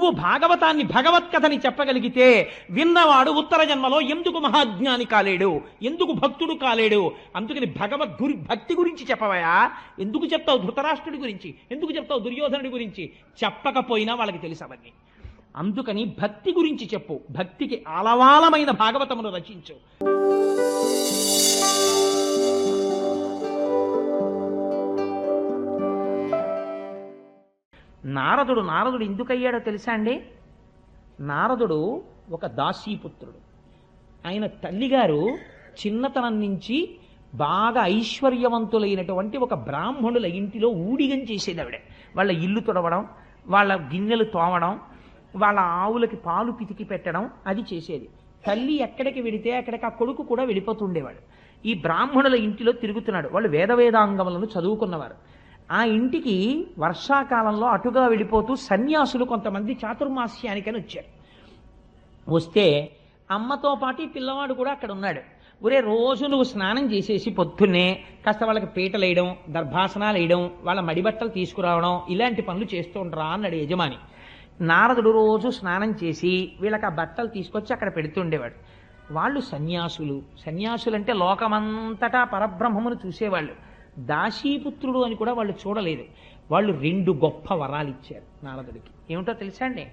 నువ్వు భాగవతాన్ని భగవత్కథని చెప్పగలిగితే విన్నవాడు ఉత్తర జన్మలో ఎందుకు మహాజ్ఞాని కాలేడు, ఎందుకు భక్తుడు కాలేడు? అందుకని భక్తి గురించి చెప్పవయా? ఎందుకు చెప్తావు ధృతరాష్ట్రుడి గురించి, ఎందుకు చెప్తావు దుర్యోధనుడి గురించి? చెప్పకపోయినా వాళ్ళకి తెలుసు అవన్నీ. అందుకని భక్తి గురించి చెప్పు, భక్తికి ఆలవాలమైన భాగవతమును రచించు. నారదుడు ఎందుకయ్యాడో తెలుసా అండి? నారదుడు ఒక దాసీపుత్రుడు. ఆయన తల్లిగారు చిన్నతనం నుంచి బాగా ఐశ్వర్యవంతులైనటువంటి ఒక బ్రాహ్మణుల ఇంటిలో ఊడిగం చేసేది ఆవిడ. వాళ్ళ ఇల్లు తుడవడం, వాళ్ళ గిన్నెలు తోమడం, వాళ్ళ ఆవులకి పాలు పితికి పెట్టడం అది చేసేది. తల్లి ఎక్కడికి వెడితే అక్కడికి ఆ కొడుకు కూడా వెళ్ళిపోతుండేవాడు. ఈ బ్రాహ్మణుల ఇంటిలో తిరుగుతున్నాడు. వాళ్ళు వేదవేదాంగములను చదువుకున్నవారు. ఆ ఇంటికి వర్షాకాలంలో అటుగా వెళ్ళిపోతూ సన్యాసులు కొంతమంది చాతుర్మాస్యానికని వచ్చారు. వస్తే అమ్మతో పాటు ఈ పిల్లవాడు కూడా అక్కడ ఉన్నాడు. ఒరే, రోజు నువ్వు స్నానం చేసేసి పొద్దున్నే కాస్త వాళ్ళకి పీటలు వేయడం, దర్భాసనాలు వేయడం, వాళ్ళ మడిబట్టలు తీసుకురావడం, ఇలాంటి పనులు చేస్తూ ఉండరా అన్నాడు యజమాని. నారదుడు రోజు స్నానం చేసి వీళ్ళకి ఆ బట్టలు తీసుకొచ్చి అక్కడ పెడుతుండేవాడు. వాళ్ళు సన్యాసులంటే లోకమంతటా పరబ్రహ్మమును చూసేవాళ్ళు. దాసీపుత్రుడు అని కూడా వాళ్ళు చూడలేదు. వాళ్ళు 2 గొప్ప వరాలు ఇచ్చారు నారదుడికి. ఏమిటో తెలుసా అండి?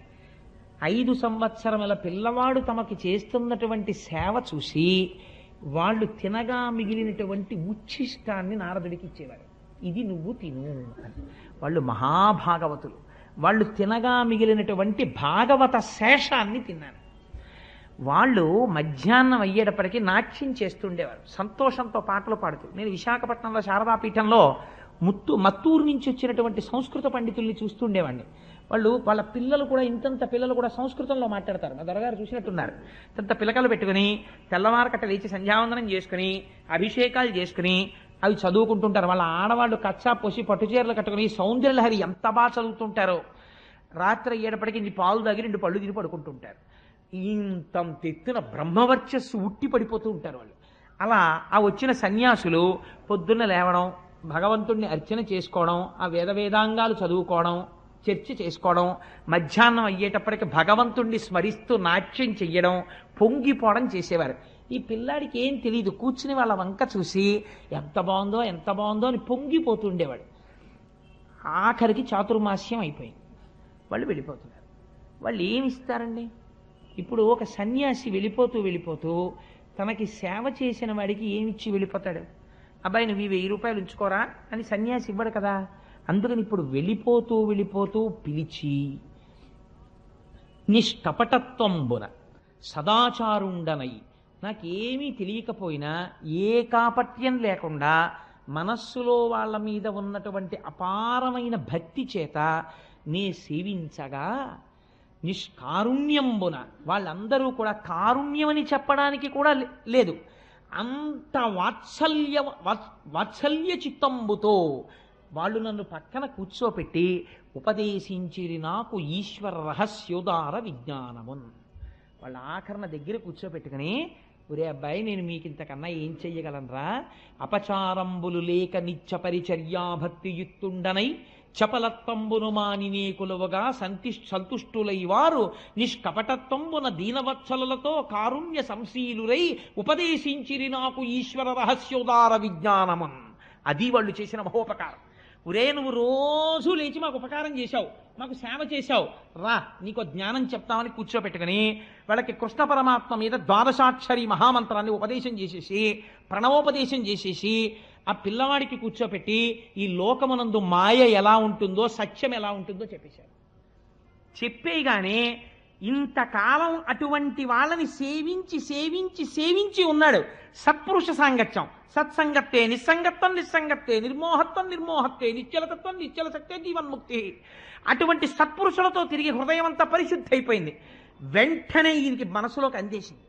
5 సంవత్సరముల పిల్లవాడు తమకి చేస్తున్నటువంటి సేవ చూసి వాళ్ళు తినగా మిగిలినటువంటి ఉచ్ఛిష్టాన్ని నారదుడికి ఇచ్చేవారు. ఇది నువ్వు తిను అని. వాళ్ళు మహాభాగవతులు. వాళ్ళు తినగా మిగిలినటువంటి భాగవత శేషాన్ని తిన్నారు. వాళ్ళు మధ్యాహ్నం అయ్యేటప్పటికీ నాట్యం చేస్తుండేవారు, సంతోషంతో పాటలు పాడుతూ. నేను విశాఖపట్నంలో శారదాపీఠంలో మత్తూరు నుంచి వచ్చినటువంటి సంస్కృత పండితుల్ని చూస్తుండేవాడిని. వాళ్ళ పిల్లలు కూడా ఇంతంత పిల్లలు కూడా సంస్కృతంలో మాట్లాడతారు. మా దొరగారు చూసినట్టున్నారు. ఇంత పిల్లకలు పెట్టుకుని తెల్లవారకట్ట లేచి సంధ్యావందనం చేసుకుని అభిషేకాలు చేసుకుని అవి చదువుకుంటుంటారు. వాళ్ళ ఆడవాళ్ళు కచ్చా పోసి పట్టుచీరలు కట్టుకుని సౌందర్యలహరి ఎంత బాగా చదువుతుంటారో. రాత్రి అయ్యేటప్పటికి ఇన్ని పాలు తాగి 2 పళ్ళు తిని పడుకుంటుంటారు. ఇంతంత ఎత్తున బ్రహ్మవర్చస్సు ఉట్టి పడిపోతూ ఉంటారు వాళ్ళు. అలా ఆ వచ్చిన సన్యాసులు పొద్దున్న లేవడం, భగవంతుణ్ణి అర్చన చేసుకోవడం, ఆ వేదాంగాలు చదువుకోవడం, చర్చ చేసుకోవడం, మధ్యాహ్నం అయ్యేటప్పటికి భగవంతుణ్ణి స్మరిస్తూ నాట్యం చెయ్యడం, పొంగిపోవడం చేసేవారు. ఈ పిల్లాడికి ఏం తెలియదు, కూర్చుని వాళ్ళ వంక చూసి ఎంత బాగుందో అని పొంగిపోతుండేవాడు. ఆఖరికి చాతుర్మాస్యం అయిపోయింది. వాళ్ళు వెళ్ళిపోతున్నారు. వాళ్ళు ఏమిస్తారండి? ఇప్పుడు ఒక సన్యాసి వెళ్ళిపోతూ తనకి సేవ చేసిన వాడికి ఏమిచ్చి వెళ్ళిపోతాడు? అబ్బాయి నువ్వు 1000 రూపాయలు ఉంచుకోరా అని సన్యాసి ఇవ్వడు కదా. అందుకని ఇప్పుడు వెళ్ళిపోతూ పిలిచి నిష్కపటత్వంబున సదాచారుండనై, నాకేమీ తెలియకపోయినా ఏ కాపట్యం లేకుండా మనస్సులో వాళ్ళ మీద ఉన్నటువంటి అపారమైన భక్తి చేత నే సేవించగా నిష్కారుణ్యంబున, వాళ్ళందరూ కూడా కారుణ్యమని చెప్పడానికి కూడా లేదు, అంత వాత్సల్య చిత్తంబుతో వాళ్ళు నన్ను పక్కన కూర్చోపెట్టి ఉపదేశించిరి నాకు ఈశ్వర రహస్యోదార విజ్ఞానమున్. వాళ్ళ ఆఖరణ దగ్గర కూర్చోపెట్టుకుని, ఒరే అబ్బాయి నేను మీకు ఇంతకన్నా ఏం చెయ్యగలనరా? అపచారంబులు లేక నిత్య పరిచర్యాభక్తియుక్తుండనై చపలత్వంబును మానినే కులవగా సంతుష్టులై వారు నిష్కపటత్వంబున దీనవత్సలతో కారుణ్య సంశీలురై ఉపదేశించిరి నాకు ఈశ్వర రహస్యోదార విజ్ఞానమున్. అది వాళ్ళు చేసిన మహోపకారం. ఒరే నువ్వు రోజు లేచి మాకు ఉపకారం చేశావు, మాకు సేవ చేశావు, రా నీకు జ్ఞానం చెప్తామని కూర్చోపెట్టుకుని వాళ్ళకి కృష్ణ పరమాత్మ మీద ద్వాదశాక్షరి మహామంత్రాన్ని ఉపదేశం చేసేసి, ప్రణవోపదేశం చేసేసి, ఆ పిల్లవాడికి కూర్చోపెట్టి ఈ లోకమునందు మాయ ఎలా ఉంటుందో సత్యం ఎలా ఉంటుందో చెప్పేశారు. చెప్పేగానే ఇంతకాలం అటువంటి వాళ్ళని సేవించి ఉన్నాడు. సత్పురుష సాంగత్యం, సత్సంగత్తే నిస్సంగత్తే నిర్మోహత్తే నిశ్చలసత్తే జీవన్ముక్తి. అటువంటి సత్పురుషులతో తిరిగి హృదయం అంతా పరిశుద్ధి అయిపోయింది. వెంటనే ఈయనకి మనసులోకి అందేసింది.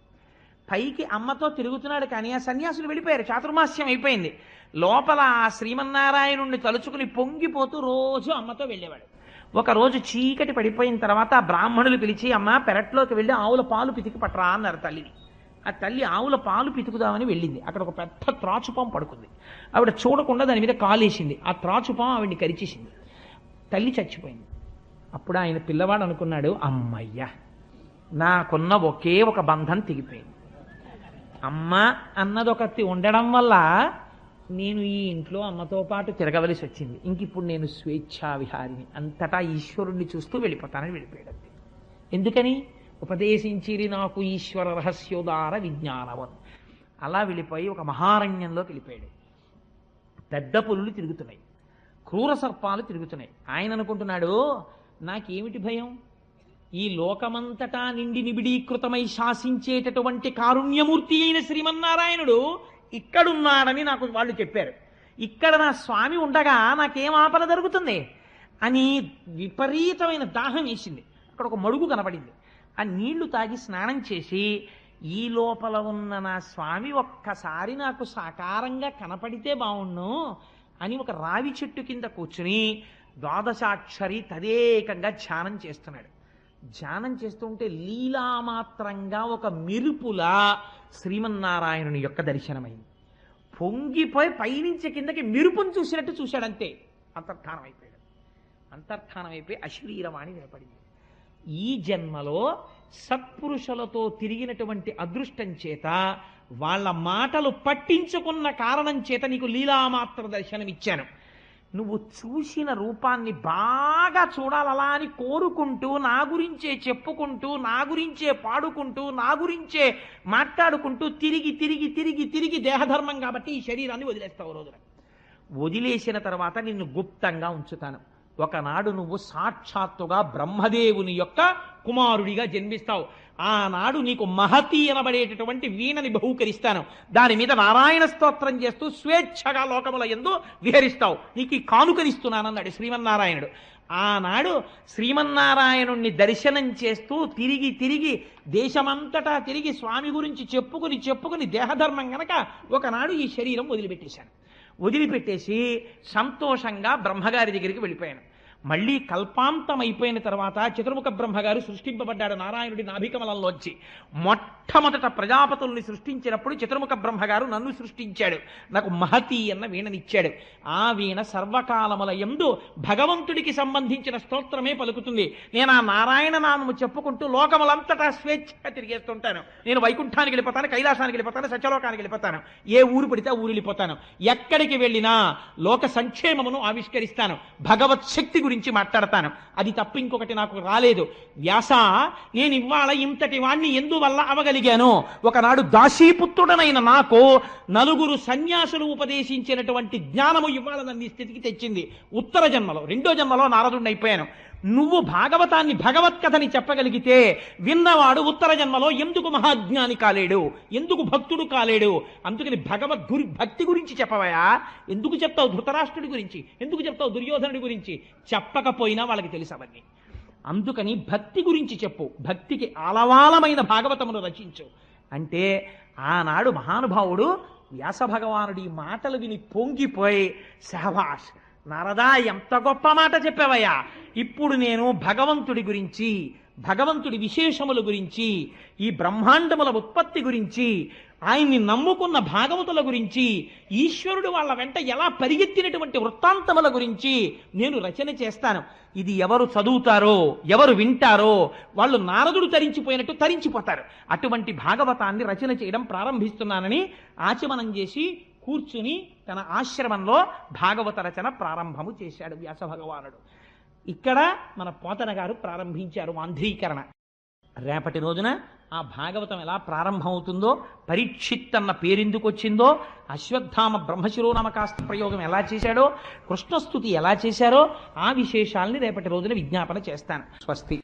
పైకి అమ్మతో తిరుగుతున్నాడు కానీ ఆ సన్యాసులు వెళ్ళిపోయారు, చాతుర్మాస్యం అయిపోయింది. లోపల ఆ శ్రీమన్నారాయణుణ్ణి తలుచుకుని పొంగిపోతూ రోజు అమ్మతో వెళ్ళేవాడు. ఒకరోజు చీకటి పడిపోయిన తర్వాత ఆ బ్రాహ్మణులు పిలిచి, అమ్మ పెరట్లోకి వెళ్ళి ఆవుల పాలు పితికి పట్టరా అన్నారు తల్లిని. ఆ తల్లి ఆవుల పాలు పితుకుదామని వెళ్ళింది. అక్కడ ఒక పెద్ద త్రాచుపాం పడుకుంది. ఆవిడ చూడకుండా దాని మీద కాలేసింది. ఆ త్రాచుపాం ఆవిడ్ని కరిచేసింది. తల్లి చచ్చిపోయింది. అప్పుడు ఆయన పిల్లవాడు అనుకున్నాడు, అమ్మయ్యా నాకున్న ఒకే ఒక బంధం తెగిపోయింది. అమ్మ అన్నదొకటి ఉండడం వల్ల నేను ఈ ఇంట్లో అమ్మతో పాటు తిరగవలసి వచ్చింది. ఇంక ఇప్పుడు నేను స్వేచ్ఛా విహారిని, అంతటా ఈశ్వరుణ్ణి చూస్తూ వెళ్ళిపోతానని వెళ్ళిపోయాడు. ఎందుకని? ఉపదేశించిరి నాకు ఈశ్వర రహస్యోదార విజ్ఞానవన్. అలా వెళ్ళిపోయి ఒక మహారణ్యంలోకి వెళ్ళిపోయాడు. పెద్ద పులులు తిరుగుతున్నాయి, క్రూర సర్పాలు తిరుగుతున్నాయి. ఆయన అనుకుంటున్నాడు, నాకేమిటి భయం? ఈ లోకమంతటా నిండి నిబిడీకృతమై శాసించేటటువంటి కారుణ్యమూర్తి అయిన శ్రీమన్నారాయణుడు ఇక్కడున్నాడని నాకు వాళ్ళు చెప్పారు. ఇక్కడ నా స్వామి ఉండగా నాకేం ఆపద జరుగుతుంది అని విపరీతమైన దాహం వేసింది. అక్కడ ఒక మడుగు కనపడింది. ఆ నీళ్లు తాగి స్నానం చేసి, ఈ లోపల ఉన్న నా స్వామి ఒక్కసారి నాకు సాకారంగా కనపడితే బావుణ్ణు అని ఒక రావి చెట్టు కింద కూర్చుని ద్వాదశాక్షరి తదేకంగా ధ్యానం చేస్తున్నాడు. ధ్యానం చేస్తుంటే లీలామాత్రంగా ఒక మెరుపులా శ్రీమన్నారాయణుని యొక్క దర్శనమైంది. పొంగిపోయి పైనుంచి కిందకి మెరుపును చూసినట్టు చూశాడంతే. అంతర్ధానం అయిపోయాడు. అంతర్ధానం అయిపోయి అశ్లీరవాణి వినపడింది. ఈ జన్మలో సత్పురుషులతో తిరిగినటువంటి అదృష్టం చేత, వాళ్ళ మాటలు పట్టించుకున్న కారణం చేత నీకు లీలామాత్ర దర్శనం ఇచ్చాను. నువ్వు చూసిన రూపాన్ని బాగా చూడాలలా అని కోరుకుంటూ, నా గురించే చెప్పుకుంటూ, నా గురించే పాడుకుంటూ, నా గురించే మాట్లాడుకుంటూ తిరిగి తిరిగి తిరిగి తిరిగి దేహధర్మం కాబట్టి ఈ శరీరాన్ని వదిలేస్తావు. రోజున వదిలేసిన తర్వాత నిన్ను గుప్తంగా ఉంచుతాను. ఒకనాడు నువ్వు సాక్షాత్తుగా బ్రహ్మదేవుని యొక్క కుమారుడిగా జన్మిస్తావు. ఆనాడు నీకు మహతి అనబడేటటువంటి వీణని బహూకరిస్తాను. దాని మీద నారాయణ స్తోత్రం చేస్తూ స్వేచ్ఛగా లోకముల యందు విహరిస్తావు. నీకు ఈ కానుకనిస్తున్నానన్నాడు శ్రీమన్నారాయణుడు. ఆనాడు శ్రీమన్నారాయణుణ్ణి దర్శనం చేస్తూ తిరిగి తిరిగి దేశమంతటా తిరిగి స్వామి గురించి చెప్పుకుని దేహధర్మం గనక ఒకనాడు ఈ శరీరం వదిలిపెట్టేశాను. వదిలిపెట్టేసి సంతోషంగా బ్రహ్మగారి దగ్గరికి వెళ్ళిపోయాను. మళ్ళీ కల్పాంతం అయిపోయిన తర్వాత చతుర్ముఖ బ్రహ్మగారు సృష్టింపబడ్డాడు నారాయణుడి నాభికమలంలోంచి. మొట్టమొదట ప్రజాపతుల్ని సృష్టించినప్పుడు చతుర్ముఖ బ్రహ్మగారు నన్ను సృష్టించాడు. నాకు మహతి అన్న వీణనిచ్చాడు. ఆ వీణ సర్వకాలముల యందు భగవంతుడికి సంబంధించిన స్తోత్రమే పలుకుతుంది. నేను ఆ నారాయణ నామము చెప్పుకుంటూ లోకములంతటా స్వేచ్ఛగా తిరిగేస్తుంటాను. నేను వైకుంఠానికి వెళ్ళిపోతాను, కైలాసానికి వెళ్ళిపోతాను, సత్యలోకానికి వెళ్ళిపోతాను, ఏ ఊరు పడితే ఆ ఊరు వెళ్ళిపోతాను. ఎక్కడికి వెళ్ళినా లోక సంక్షేమమును ఆవిష్కరిస్తాను, భగవత్ శక్తి గురించి మాట్లాడతాను. అది తప్ప ఇంకొకటి నాకు రాలేదు. వ్యాస, నేను ఇవాళ ఇంతటి వాణ్ణి ఎందువల్ల అవగలిగాను? ఒకనాడు దాసీపుత్రుడనైన నాకు నలుగురు సన్యాసులు ఉపదేశించినటువంటి జ్ఞానము ఇవాళ నన్ను ఈ స్థితికి తెచ్చింది. ఉత్తర జన్మలో, రెండో జన్మలో నారదుడిని అయిపోయాను. నువ్వు భాగవతాన్ని, భగవత్కథని చెప్పగలిగితే విన్నవాడు ఉత్తర జన్మలో ఎందుకు మహాజ్ఞాని కాలేడు, ఎందుకు భక్తుడు కాలేడు? అందుకని భక్తి గురించి చెప్పవయా? ఎందుకు చెప్తావు ధృతరాష్ట్రుడి గురించి, ఎందుకు చెప్తావు దుర్యోధనుడి గురించి? చెప్పకపోయినా వాళ్ళకి తెలుసు అవన్నీ. అందుకని భక్తి గురించి చెప్పు, భక్తికి ఆలవాలమైన భాగవతమును రచించు అంటే ఆనాడు మహానుభావుడు వ్యాస భగవానుడి మాటలు విని పొంగిపోయి, శాబాష్ నారదా, ఎంత గొప్ప మాట చెప్పావయ్యా! ఇప్పుడు నేను భగవంతుడి గురించి, భగవంతుడి విశేషముల గురించి, ఈ బ్రహ్మాండముల ఉత్పత్తి గురించి, ఆయన్ని నమ్ముకున్న భాగవతుల గురించి, ఈశ్వరుడు వాళ్ళ వెంట ఎలా పరిగెత్తినటువంటి వృత్తాంతముల గురించి నేను రచన చేస్తాను. ఇది ఎవరు చదువుతారో, ఎవరు వింటారో వాళ్ళు నారదుడు తరించిపోయినట్టు తరించిపోతారు. అటువంటి భాగవతాన్ని రచన చేయడం ప్రారంభిస్తున్నానని ఆచమనం చేసి కూర్చుని తన ఆశ్రమంలో భాగవత రచన ప్రారంభము చేశాడు వ్యాస భగవానుడు. ఇక్కడ మన పోతన గారు ప్రారంభించారు వాంధ్రీకరణ. రేపటి రోజున ఆ భాగవతం ఎలా ప్రారంభమవుతుందో, పరీక్షిత్ అన్న పేరెందుకు వచ్చిందో, అశ్వత్థామ బ్రహ్మశిరోనామకాస్త్ర ప్రయోగం ఎలా చేశాడో, కృష్ణస్తుతి ఎలా చేశారో ఆ విశేషాల్ని రేపటి రోజున విజ్ఞాపన చేస్తాను. స్వస్తి.